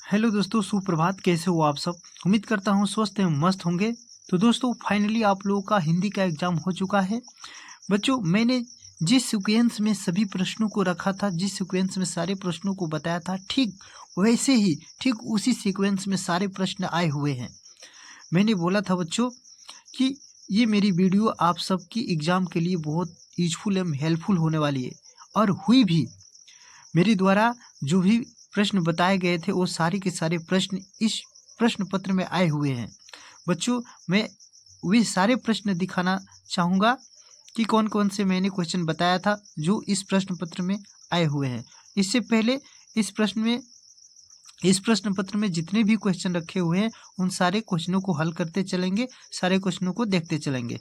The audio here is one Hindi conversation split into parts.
हेलो दोस्तों, सुप्रभात। कैसे हो आप सब? उम्मीद करता हूँ स्वस्थ एवं मस्त होंगे। तो दोस्तों, फाइनली आप लोगों का हिंदी का एग्जाम हो चुका है। बच्चों, मैंने जिस सीक्वेंस में सभी प्रश्नों को रखा था, जिस सीक्वेंस में सारे प्रश्नों को बताया था, ठीक वैसे ही, ठीक उसी सीक्वेंस में सारे प्रश्न आए हुए हैं। मैंने बोला था बच्चों कि ये मेरी वीडियो आप सबकी एग्जाम के लिए बहुत यूजफुल एवं हेल्पफुल होने वाली है, और हुई भी। मेरे द्वारा जो भी प्रश्न बताए गए थे वो सारे के सारे प्रश्न इस प्रश्न पत्र में आए हुए हैं। बच्चों, मैं वे सारे प्रश्न दिखाना चाहूँगा कि कौन कौन से मैंने क्वेश्चन बताया था जो इस प्रश्न पत्र में आए हुए हैं। इससे पहले इस प्रश्न पत्र में जितने भी क्वेश्चन रखे हुए हैं उन सारे क्वेश्चनों को हल करते चलेंगे, सारे क्वेश्चनों को देखते चलेंगे।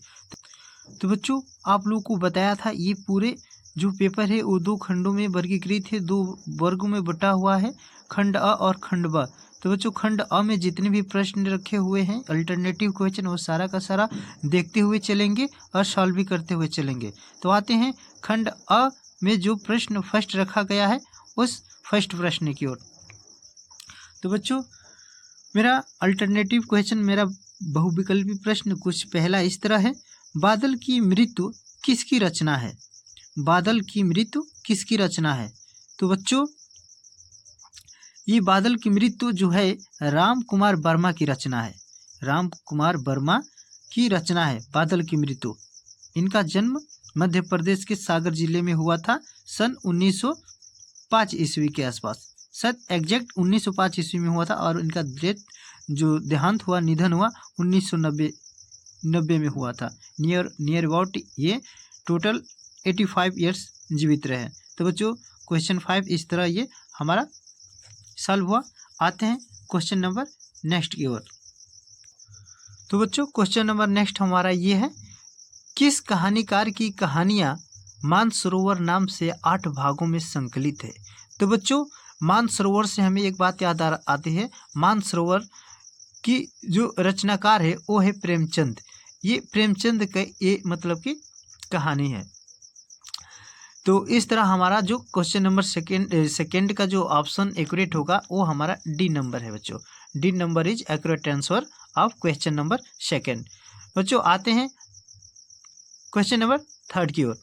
तो बच्चों, आप लोगों को बताया था ये पूरे जो पेपर है वो दो खंडों में वर्गीकृत है, दो वर्गों में बटा हुआ है, खंड अ और खंड ब। तो बच्चों, खंड अ में जितने भी प्रश्न रखे हुए हैं अल्टरनेटिव क्वेश्चन, वो सारा का सारा देखते हुए चलेंगे और सॉल्व भी करते हुए चलेंगे। तो आते हैं खंड अ में जो प्रश्न फर्स्ट रखा गया है उस फर्स्ट प्रश्न की ओर। तो बच्चों, मेरा अल्टरनेटिव क्वेश्चन, मेरा बहुविकल्पी प्रश्न कुछ पहला इस तरह है। बादल की मृत्यु किसकी रचना है? बादल की मृत्यु किसकी रचना है? तो बच्चों, ये बादल की मृत्यु जो है राम कुमार वर्मा की रचना है। राम कुमार वर्मा की रचना है बादल की मृत्यु। इनका जन्म मध्य प्रदेश के सागर जिले में हुआ था सन 1905 ईस्वी के आसपास। सर एग्जैक्ट 1905 ईस्वी में हुआ था, और इनका देहांत हुआ, निधन हुआ 1990 में हुआ था। नियर अबाउट ये टोटल 85 ईयर्स जीवित रहे। तो बच्चों, क्वेश्चन 5 इस तरह ये हमारा सॉल्व हुआ। आते हैं क्वेश्चन नंबर नेक्स्ट की ओर। तो बच्चों, क्वेश्चन नंबर नेक्स्ट हमारा ये है, किस कहानीकार की कहानियां मानसरोवर नाम से 8 भागों में संकलित है? तो बच्चों, मानसरोवर से हमें एक बात याद आती है। मानसरोवर की जो रचनाकार है वो है प्रेमचंद। ये प्रेमचंद का ये मतलब की कहानी है। तो इस तरह हमारा जो क्वेश्चन नंबर सेकेंड का जो ऑप्शन एक्यूरेट होगा वो हमारा डी नंबर है बच्चों। D number is accurate answer of question number second. बच्चों, आते हैं क्वेश्चन नंबर थर्ड की ओर।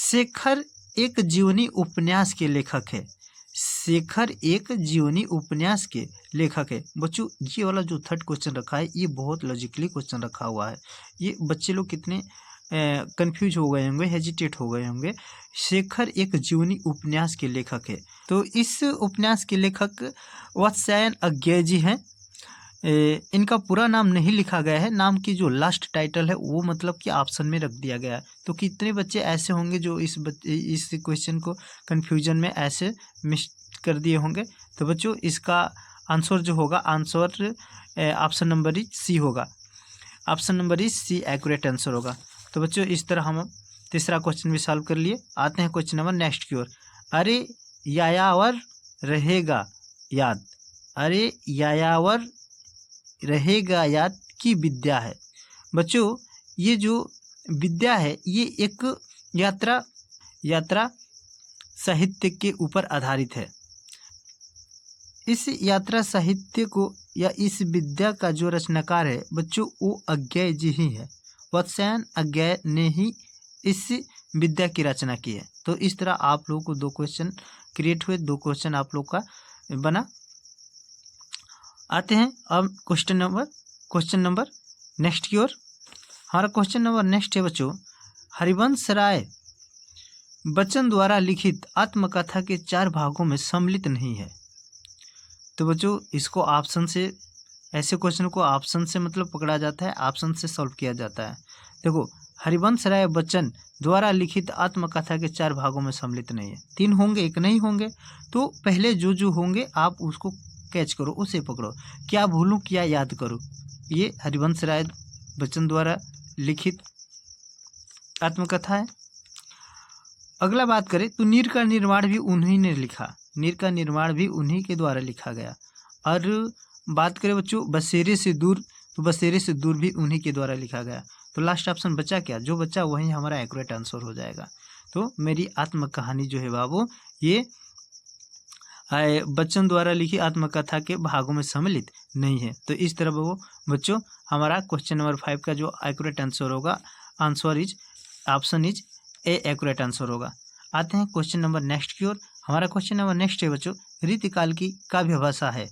शेखर एक जीवनी उपन्यास के लेखक है। शेखर एक जीवनी उपन्यास के लेखक है। बच्चों, ये वाला जो थर्ड क्वेश्चन रखा है ये बहुत लॉजिकली क्वेश्चन रखा हुआ है। ये बच्चे लोग कितने कंफ्यूज हो गए होंगे, हेजिटेट हो गए होंगे। शेखर एक जीवनी उपन्यास के लेखक है। तो इस उपन्यास के लेखक वत्स्यायन अज्ञेय जी हैं। इनका पूरा नाम नहीं लिखा गया है, नाम की जो लास्ट टाइटल है वो मतलब कि ऑप्शन में रख दिया गया है। तो कितने बच्चे ऐसे होंगे जो इस क्वेश्चन को कंफ्यूजन में ऐसे मिस कर दिए होंगे? तो बच्चों, इसका आंसर जो होगा, आंसर ऑप्शन नंबर सी होगा। Option number C accurate answer होगा। तो बच्चों, इस तरह हम तीसरा क्वेश्चन भी सॉल्व कर लिए। आते हैं क्वेश्चन नंबर नेक्स्ट की ओर। अरे यायावर रहेगा याद, अरे यायावर रहेगा याद की विद्या है। बच्चों, ये जो विद्या है ये एक यात्रा साहित्य के ऊपर आधारित है। इस यात्रा साहित्य को या इस विद्या का जो रचनाकार है बच्चों वो अज्ञेय जी ही है। वत्स्यायन अज्ञेय ने ही इस विद्या की रचना की है। तो इस तरह आप लोगों को दो क्वेश्चन क्रिएट हुए, दो क्वेश्चन आप लोग का बना। आते हैं अब क्वेश्चन नंबर नेक्स्ट की ओर। हमारा क्वेश्चन नंबर नेक्स्ट है बच्चों, हरिवंश राय बच्चन द्वारा लिखित आत्मकथा के 4 भागों में सम्मिलित नहीं है। तो बच्चों, इसको ऑप्शन से, ऐसे क्वेश्चन को ऑप्शन से मतलब पकड़ा जाता है, ऑप्शन से सॉल्व किया जाता है। देखो, हरिवंश राय बच्चन द्वारा लिखित आत्मकथा के 4 भागों में सम्मिलित नहीं है। 3 होंगे, एक नहीं होंगे। तो पहले जो होंगे आप उसको कैच करो, उसे पकड़ो। क्या भूलूं क्या याद करूं, ये हरिवंश राय बच्चन द्वारा लिखित आत्मकथा है। अगला बात करें तो नीर का निर्माण भी उन्हीं ने लिखा, नीर का निर्माण भी उन्हीं के द्वारा लिखा गया। और बात करें बच्चों बसेरे से दूर, तो बसेरे से दूर भी उन्हीं के द्वारा लिखा गया। तो लास्ट ऑप्शन बचा क्या? जो बचा वही हमारा एक्यूरेट आंसर हो जाएगा। तो मेरी आत्मकहानी जो है बाबू ये बच्चों द्वारा लिखी आत्मकथा के भागों में सम्मिलित नहीं है। तो इस तरह वो बच्चों हमारा क्वेश्चन नंबर 5 का जो एक्यूरेट आंसर होगा, answer is option is a accurate answer होगा। आते हैं क्वेश्चन नंबर नेक्स्ट की ओर। हमारा क्वेश्चन नंबर नेक्स्ट है बच्चों, रीतिकाल की काव्य भाषा है।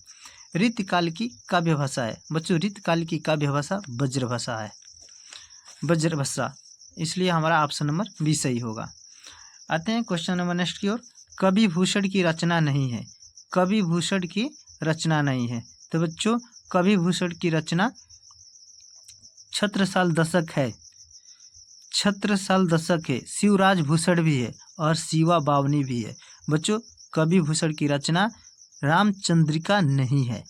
रीतिकाल की काव्य भाषा है बच्चों, रीतिकाल की काव्य भाषा वज्र भाषा है, वज्र भाषा, इसलिए हमारा ऑप्शन नंबर बी सही होगा। आते हैं क्वेश्चन नंबर नेक्स्ट की ओर। कवि भूषण की रचना नहीं है, कवि भूषण की रचना नहीं है। तो बच्चों कवि भूषण की रचना छत्रसाल दशक है, छत्रसाल दशक है। शिवराज भूषण भी है और शिवा बावनी भी है। बच्चों कवि भूषण की रचना रामचंद्रिका नहीं है,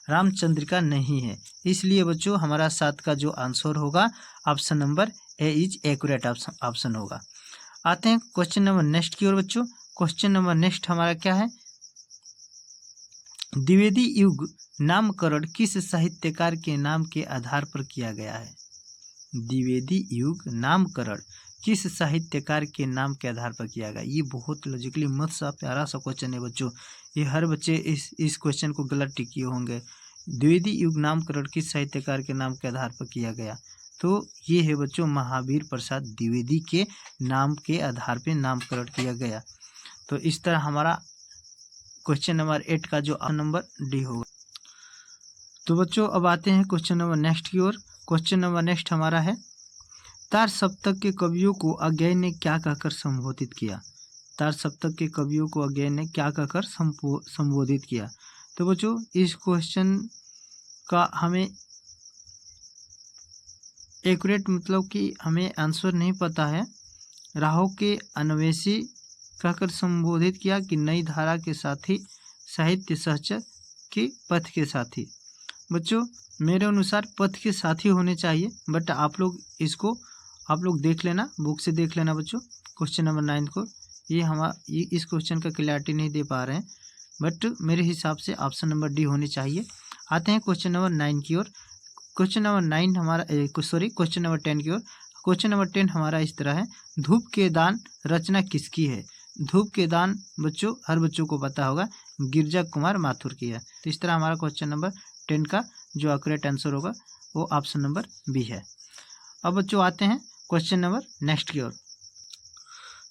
रामचंद्रिका नहीं है, इसलिए बच्चों हमारा 7 का जो आंसर होगा option number A is accurate option होगा। आते हैं क्वेश्चन नंबर नेक्स्ट की ओर बच्चों। क्वेश्चन नंबर नेक्स्ट हमारा क्या है, द्विवेदी युग नामकरण किस साहित्यकार के नाम के आधार पर किया गया है। द्विवेदी युग नामकरण किस साहित्यकार के नाम के आधार पर किया गया। ये बहुत लॉजिकली मत सा प्यारा सा क्वेश्चन है बच्चों, ये हर बच्चे इस क्वेश्चन को गलत टिक किए होंगे। द्विवेदी युग नामकरण किस साहित्यकार के नाम के आधार पर किया गया, तो ये है बच्चों महावीर प्रसाद द्विवेदी के नाम के आधार पर नामकरण किया गया। तो इस तरह हमारा क्वेश्चन नंबर 8 का जो नंबर डी होगा। तो बच्चों अब आते हैं क्वेश्चन नंबर नेक्स्ट की ओर। क्वेश्चन नंबर नेक्स्ट हमारा है, तार सप्तक के कवियों को अज्ञेय ने क्या कहकर संबोधित किया। तार सप्तक के कवियों को अज्ञेय ने क्या कहकर संबोधित किया। तो बच्चों इस क्वेश्चन का हमें एक्यूरेट मतलब कि हमें आंसर नहीं पता है। राहों के अन्वेषी कहकर संबोधित किया कि नई धारा के साथी, साहित्य सहचर के पथ के साथी। बच्चों मेरे अनुसार पथ के साथी होने चाहिए, बट आप लोग देख लेना, बुक से देख लेना बच्चों क्वेश्चन नंबर 9 को। ये इस क्वेश्चन का क्लैरिटी नहीं दे पा रहे हैं, बट मेरे हिसाब से ऑप्शन नंबर डी होनी चाहिए। आते हैं क्वेश्चन नंबर 9 की ओर। क्वेश्चन नंबर 9 हमारा क्वेश्चन नंबर 10 की ओर। क्वेश्चन नंबर 10 हमारा इस तरह है, धूप के दान रचना किसकी है। धूप के दान बच्चों हर बच्चों को पता होगा, गिरजा कुमार माथुर की है। तो इस तरह हमारा क्वेश्चन नंबर 10 का जो एक्यूरेट आंसर होगा वो ऑप्शन नंबर बी है। अब बच्चों आते हैं क्वेश्चन नंबर नेक्स्ट की ओर।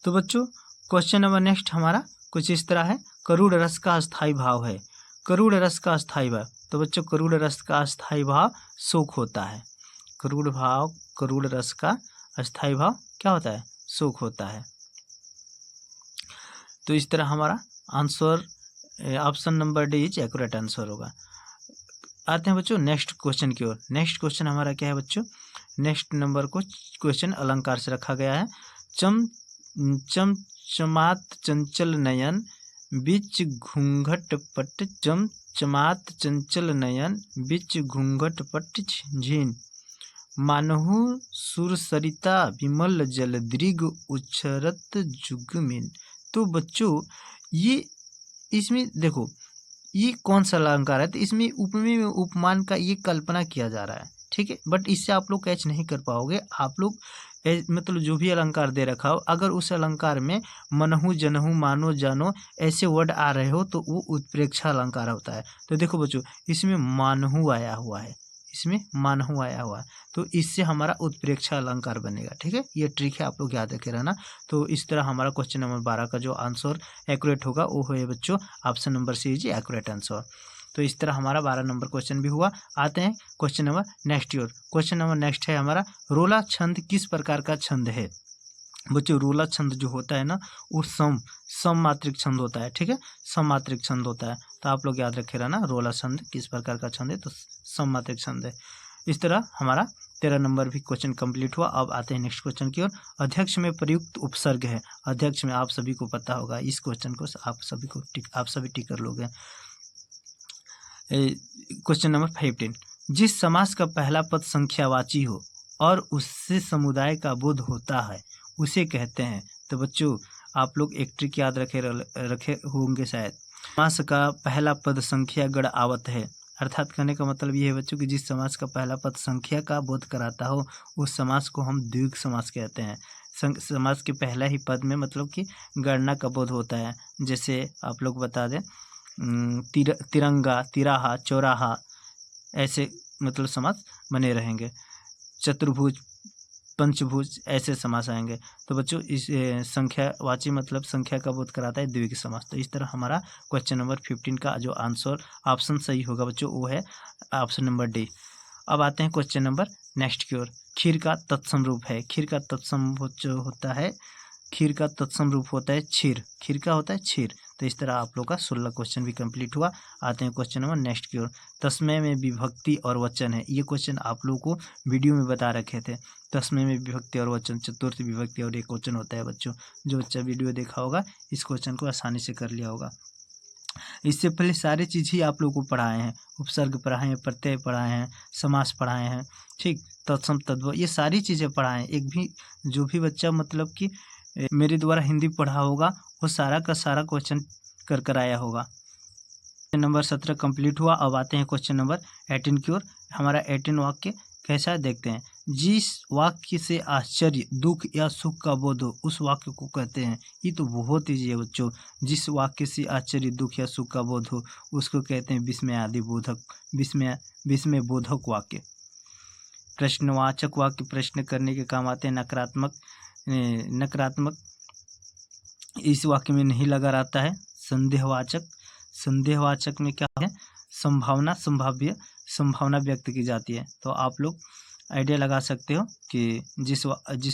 तो बच्चों क्वेश्चन नंबर नेक्स्ट हमारा कुछ इस तरह है, करूड़ रस का अस्थाई भाव है। करूड़ रस का अस्थाई भाव, तो बच्चों करूड़ रस का अस्थाई भाव शोक होता है। करूड़ रस का अस्थाई भाव क्या होता है, शोक होता है। तो इस तरह हमारा answer option number D is accurate answer होगा। आते हैं बच्चों नेक्स्ट क्वेश्चन की ओर। नेक्स्ट क्वेश्चन हमारा क्या है बच्चों, नेक्स्ट नंबर को क्वेश्चन अलंकार से रखा गया है। चमचमात चंचल नयन बीच घूंघट पट, चमचमात चंचल नयन बीच घूंघट पट झीन, मानहु सुरसरिता विमल जल दृग उछरत जुगमिन। तो बच्चों ये इसमें देखो ये कौन सा अलंकार है, तो इसमें उपमेय में उपमान का ये कल्पना किया जा रहा है, ठीक है। बट इससे आप लोग कैच नहीं कर पाओगे। आप लोग मतलब जो भी अलंकार दे रखा हो, अगर उस अलंकार में मनहु जनहु मानो जानो ऐसे वर्ड आ रहे हो तो वो उत्प्रेक्षा अलंकार होता है। तो देखो बच्चों इसमें मानहु आया हुआ है, इसमें मानहु आया हुआ है, तो इससे हमारा उत्प्रेक्षा अलंकार बनेगा, ठीक है। ये ट्रिक है, आप लोग याद रखे रहना। तो इस तरह हमारा क्वेश्चन नंबर 12 का जो आंसर एक्यूरेट होगा वो है बच्चों option number C is accurate answer. तो इस तरह हमारा 12 नंबर क्वेश्चन भी हुआ। आते हैं क्वेश्चन नंबर नेक्स्ट की ओर। क्वेश्चन नंबर नेक्स्ट है हमारा, रोला छंद किस प्रकार का छंद है। बच्चों रोला छंद जो होता है ना वो सम मात्रिक छंद होता है, ठीक है, सम मात्रिक छंद होता है। तो आप लोग याद रखे रहना रोला छंद किस प्रकार का छंद है, तो सम मात्रिक छंद है। इस तरह हमारा 13 नंबर भी क्वेश्चन कंप्लीट हुआ। अब आते हैं नेक्स्ट क्वेश्चन की ओर। अध्यक्ष में प्रयुक्त उपसर्ग है। अध्यक्ष में आप सभी को पता होगा, इस क्वेश्चन को आप सभी टिक कर लोगे। क्वेश्चन नंबर 15, जिस समास का पहला पद संख्यावाची हो और उससे समुदाय का बोध होता है उसे कहते हैं। तो बच्चों आप लोग एक ट्रिक याद रखे होंगे शायद, समास का पहला पद संख्या गण आवत है। अर्थात कहने का मतलब ये है बच्चों कि जिस समास का पहला पद संख्या का बोध कराता हो उस समास को हम द्विग समास कहते हैं। समास के पहला ही पद में मतलब कि गणना का बोध होता है। जैसे आप लोग बता दें तिरंगा, तिराहा, चौराहा, ऐसे मतलब समास बने रहेंगे। चतुर्भुज, पंचभुज, ऐसे समास आएंगे। तो बच्चों इस संख्यावाची मतलब संख्या का बोध कराता है द्विगु समास। तो इस तरह हमारा क्वेश्चन नंबर 15 का जो आंसर ऑप्शन सही होगा बच्चों वो है ऑप्शन नंबर डी। अब आते हैं क्वेश्चन नंबर नेक्स्ट की ओर। खीर का तत्सम रूप है। खीर का तत्सम जो होता है, खीर का तत्सम रूप होता है क्षीर। खीर का होता है क्षीर। तो इस तरह आप लोग का 16 क्वेश्चन भी कंप्लीट हुआ। आते हैं क्वेश्चन नंबर नेक्स्ट की ओर। तस्मै में विभक्ति और वचन है। ये क्वेश्चन आप लोगों को वीडियो में बता रखे थे। तस्मै में विभक्ति और वचन, चतुर्थ विभक्ति और एक वचन होता है बच्चों। जो बच्चा वीडियो देखा होगा इस क्वेश्चन को आसानी से कर लिया होगा। इससे पहले सारी चीज़ ही आप लोगों को पढ़ाए हैं। उपसर्ग पढ़ाए हैं, प्रत्यय पढ़ाए हैं, समास पढ़ाए हैं, ठीक, तत्सम तद्भव, ये सारी चीज़ें पढ़ाए हैं। एक भी जो भी बच्चा मतलब कि मेरे द्वारा हिंदी पढ़ा होगा वो सारा का सारा क्वेश्चन कर आया होगा। क्वेश्चन नंबर 17 कंप्लीट हुआ। अब आते हैं क्वेश्चन नंबर 18 की ओर। हमारा 18 वाक्य कैसा है देखते हैं। जिस वाक्य से आश्चर्य, दुख या सुख का बोध हो उस वाक्य को कहते हैं। ये तो बहुत ईजी है बच्चों। जिस वाक्य से आश्चर्य, दुख या सुख का बोध हो उसको कहते हैं विस्मय आदि बोधक, विस्मय बोधक वाक्य। प्रश्नवाचक वाक्य प्रश्न करने के काम आते हैं। नकारात्मक इस वाक्य में नहीं लगा रहता है। संदेहवाचक, संदेहवाचक में क्या है, संभावना, संभाव्य, संभावना व्यक्त की जाती है। तो आप लोग आइडिया लगा सकते हो कि जिस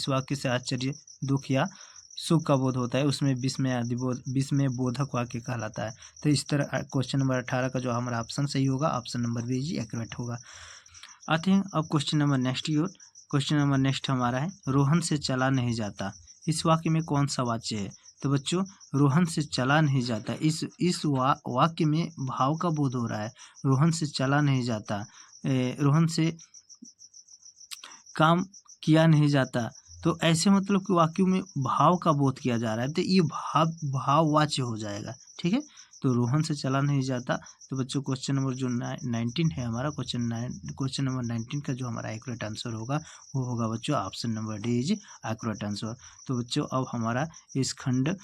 वाक्य से आश्चर्य, दुख या सुख का बोध होता है उसमें विस्मय बोधक वाक्य कहलाता है। तो इस तरह क्वेश्चन नंबर 18 का जो हमारा ऑप्शन सही होगा, ऑप्शन नंबर बी जी एक्यूरेट होगा। आते हैं अब क्वेश्चन नंबर नेक्स्ट की ओर। क्वेश्चन नंबर नेक्स्ट हमारा है रोहन से चला नहीं जाता। इस वाक्य में कौन सा वाच्य है। तो बच्चों रोहन से चला नहीं जाता, इस वाक्य में भाव का बोध हो रहा है। रोहन से चला नहीं जाता, रोहन से काम किया नहीं जाता। तो ऐसे मतलब कि वाक्यों में भाव का बोध किया जा रहा है, तो ये भाववाच्य हो जाएगा। ठीक है, तो रोहन से चला नहीं जाता। तो बच्चों क्वेश्चन नंबर जो 19 है हमारा, क्वेश्चन नंबर 19 का जो हमारा एक्यूरेट आंसर होगा वो होगा बच्चों option number D is accurate answer. तो बच्चों अब हमारा इस खंड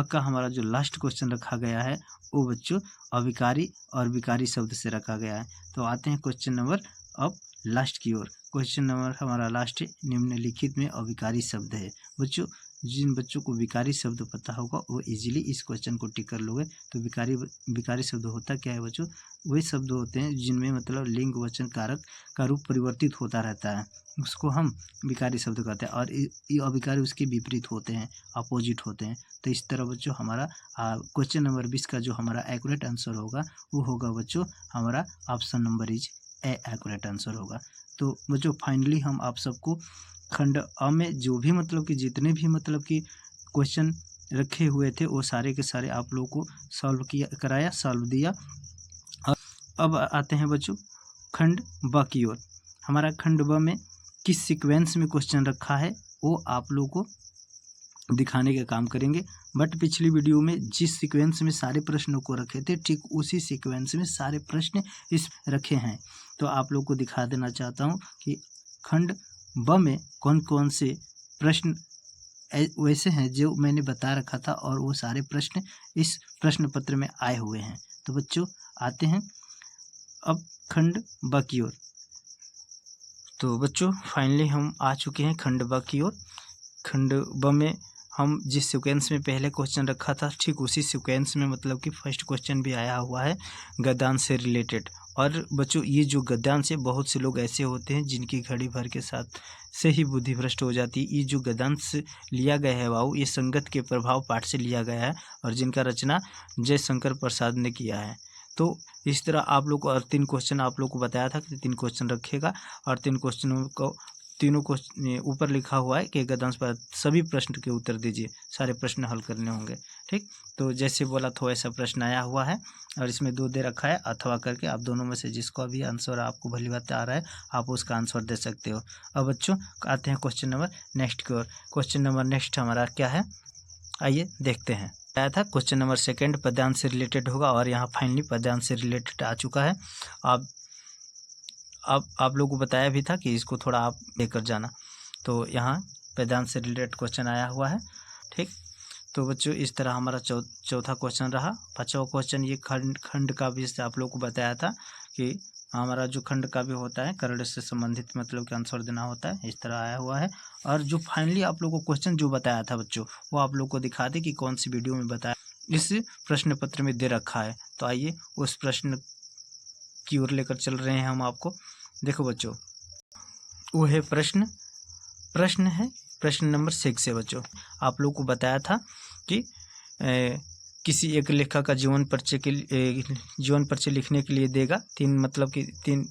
का हमारा जो लास्ट क्वेश्चन रखा गया है वो बच्चों अविकारी और विकारी शब्द से रखा गया है। तो आते हैं क्वेश्चन नंबर अब लास्ट की ओर। क्वेश्चन नंबर हमारा लास्ट है, निम्नलिखित में अविकारी शब्द है। बच्चों जिन बच्चों को विकारी शब्द पता होगा वो इजीली इस क्वेश्चन को टिक कर लोगे। तो विकारी शब्द होता क्या है बच्चों, वही शब्द होते हैं जिनमें मतलब लिंग वचन कारक का रूप परिवर्तित होता रहता है, उसको हम विकारी शब्द कहते हैं। और ये अविकारी उसके विपरीत होते हैं, अपोजिट होते हैं। तो इस तरह बच्चों हमारा क्वेश्चन नंबर 20 का जो हमारा एक्यूरेट आंसर होगा वो होगा बच्चों हमारा option number is a accurate answer होगा। तो बच्चों फाइनली हम आप सबको खंड अ में जो भी मतलब कि जितने भी मतलब कि क्वेश्चन रखे हुए थे वो सारे के सारे आप लोगों को सॉल्व दिया। अब आते हैं बच्चों खंड ब की ओर। हमारा खंड ब में किस सीक्वेंस में क्वेश्चन रखा है वो आप लोगों को दिखाने का काम करेंगे। बट पिछली वीडियो में जिस सीक्वेंस में सारे प्रश्नों को रखे थे ठीक उसी सीक्वेंस में सारे प्रश्न इस रखे हैं। तो आप लोग को दिखा देना चाहता हूँ कि खंड ब में कौन कौन से प्रश्न वैसे हैं जो मैंने बता रखा था और वो सारे प्रश्न इस प्रश्न पत्र में आए हुए हैं। तो बच्चों आते हैं अब खंड ब की ओर। तो बच्चों फाइनली हम आ चुके हैं खंड ब की ओर। खंड ब में हम जिस सीक्वेंस में पहले क्वेश्चन रखा था ठीक उसी सीक्वेंस में मतलब कि फर्स्ट क्वेश्चन भी आया हुआ है गद्यांश से रिलेटेड। और बच्चों ये जो गद्यांश है बहुत से लोग ऐसे होते हैं जिनकी घड़ी भर के साथ से ही बुद्धि भ्रष्ट हो जाती है। ये जो गद्यांश लिया गया है बाबू ये संगत के प्रभाव पाठ से लिया गया है और जिनका रचना जयशंकर प्रसाद ने किया है। तो इस तरह आप लोग को और 3 क्वेश्चन आप लोग को बताया था कि 3 क्वेश्चन रखेगा और 3 क्वेश्चनों को तीनों को ऊपर लिखा हुआ है कि गद्यांश पर सभी प्रश्न के उत्तर दीजिए, सारे प्रश्न हल करने होंगे। ठीक, तो जैसे बोला था वैसा प्रश्न आया हुआ है और इसमें 2 दे रखा है अथवा करके। आप दोनों में से जिसको भी आंसर आपको भली बात आ रहा है आप उसका आंसर दे सकते हो। अब बच्चों आते हैं क्वेश्चन नंबर नेक्स्ट की ओर। क्वेश्चन नंबर नेक्स्ट हमारा क्या है आइए देखते हैं। आया था क्वेश्चन नंबर 2 पद्यांश से रिलेटेड होगा और यहाँ फाइनली पद्यांश से रिलेटेड आ चुका है। आप लोगों को बताया भी था कि इसको थोड़ा आप लेकर जाना। तो यहाँ पद्यांश से रिलेटेड क्वेश्चन आया हुआ है। ठीक, तो बच्चों इस तरह हमारा चौथा क्वेश्चन रहा। 5वां क्वेश्चन ये खंड काव्य से आप लोग को बताया था कि हमारा जो खंड काव्य होता है कर्ण से संबंधित मतलब कि आंसर देना होता है, इस तरह आया हुआ है। और जो फाइनली आप लोग को क्वेश्चन जो बताया था बच्चों, वो आप लोग को दिखा दे कि कौन सी वीडियो में बताया, इस प्रश्न पत्र में दे रखा है। तो आइए उस प्रश्न की ओर लेकर चल रहे हैं हम आपको। देखो बच्चों, वो है प्रश्न नंबर 6 है बच्चों। आप लोग को बताया था कि किसी एक लेखक का जीवन परिचय लिखने के लिए देगा। तीन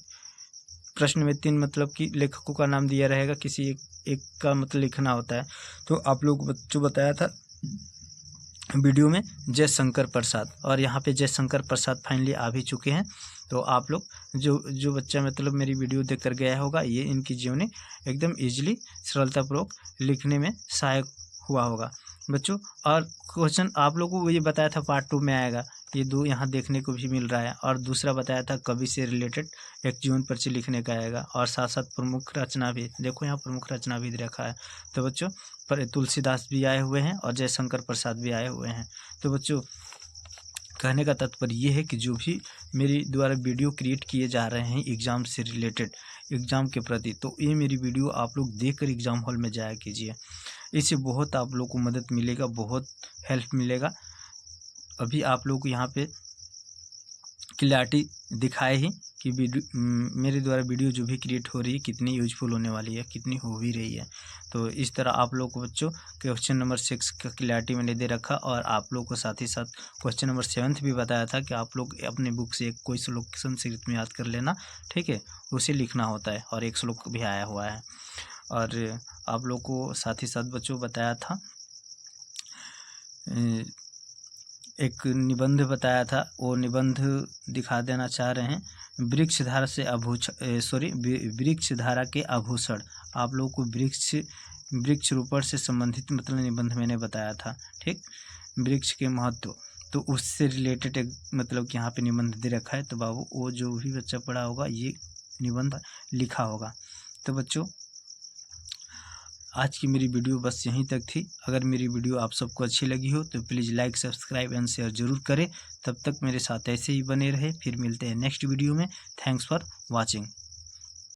प्रश्न में 3 मतलब कि लेखकों का नाम दिया रहेगा, किसी एक का मतलब लिखना होता है। तो आप लोग को बच्चों बताया था वीडियो में जयशंकर प्रसाद, और यहाँ पे जयशंकर प्रसाद फाइनली आ भी चुके हैं। तो आप लोग जो बच्चा मतलब मेरी वीडियो देखकर गया होगा, ये इनकी जीवनी एकदम इजीली सरलतापूर्वक लिखने में सहायक हुआ होगा बच्चों। और क्वेश्चन आप लोगों को ये बताया था पार्ट 2 में आएगा, ये 2 यहाँ देखने को भी मिल रहा है। और दूसरा बताया था कवि से रिलेटेड एक जीवन परिचय लिखने का आएगा, और साथ साथ प्रमुख रचना भी, देखो यहाँ प्रमुख रचना भी रखा है। तो बच्चों पर तुलसीदास भी आए हुए हैं और जयशंकर प्रसाद भी आए हुए हैं। तो बच्चों कहने का तात्पर्य ये है कि जो भी मेरी द्वारा वीडियो क्रिएट किए जा रहे हैं एग्ज़ाम से रिलेटेड, एग्ज़ाम के प्रति, तो ये मेरी वीडियो आप लोग देखकर एग्ज़ाम हॉल में जाया कीजिए। इससे बहुत आप लोग को मदद मिलेगा, बहुत हेल्प मिलेगा। अभी आप लोग को यहाँ पे क्लैरिटी दिखाए ही कि मेरे द्वारा वीडियो जो भी क्रिएट हो रही है कितनी यूजफुल होने वाली है, कितनी हो भी रही है। तो इस तरह आप लोग को बच्चों क्वेश्चन नंबर 6 का क्लैरिटी मैंने दे रखा, और आप लोग को साथ ही साथ क्वेश्चन नंबर 7 भी बताया था कि आप लोग अपने बुक से एक कोई श्लोक संस्कृत में याद कर लेना, ठीक है, उसे लिखना होता है, और एक श्लोक भी आया हुआ है। और आप लोग को साथ ही साथ बच्चों बताया था एक निबंध बताया था, वो निबंध दिखा देना चाह रहे हैं। वृक्ष धारा के आभूषण, आप लोग को वृक्ष रोपण से संबंधित मतलब निबंध मैंने बताया था, ठीक, वृक्ष के महत्व, तो उससे रिलेटेड एक मतलब कि यहाँ पे निबंध दे रखा है। तो बाबू वो जो भी बच्चा पढ़ा होगा ये निबंध लिखा होगा। तो बच्चों आज की मेरी वीडियो बस यहीं तक थी। अगर मेरी वीडियो आप सबको अच्छी लगी हो तो please like, subscribe and share ज़रूर करें। तब तक मेरे साथ ऐसे ही बने रहे। फिर मिलते हैं नेक्स्ट वीडियो में। Thanks for watching.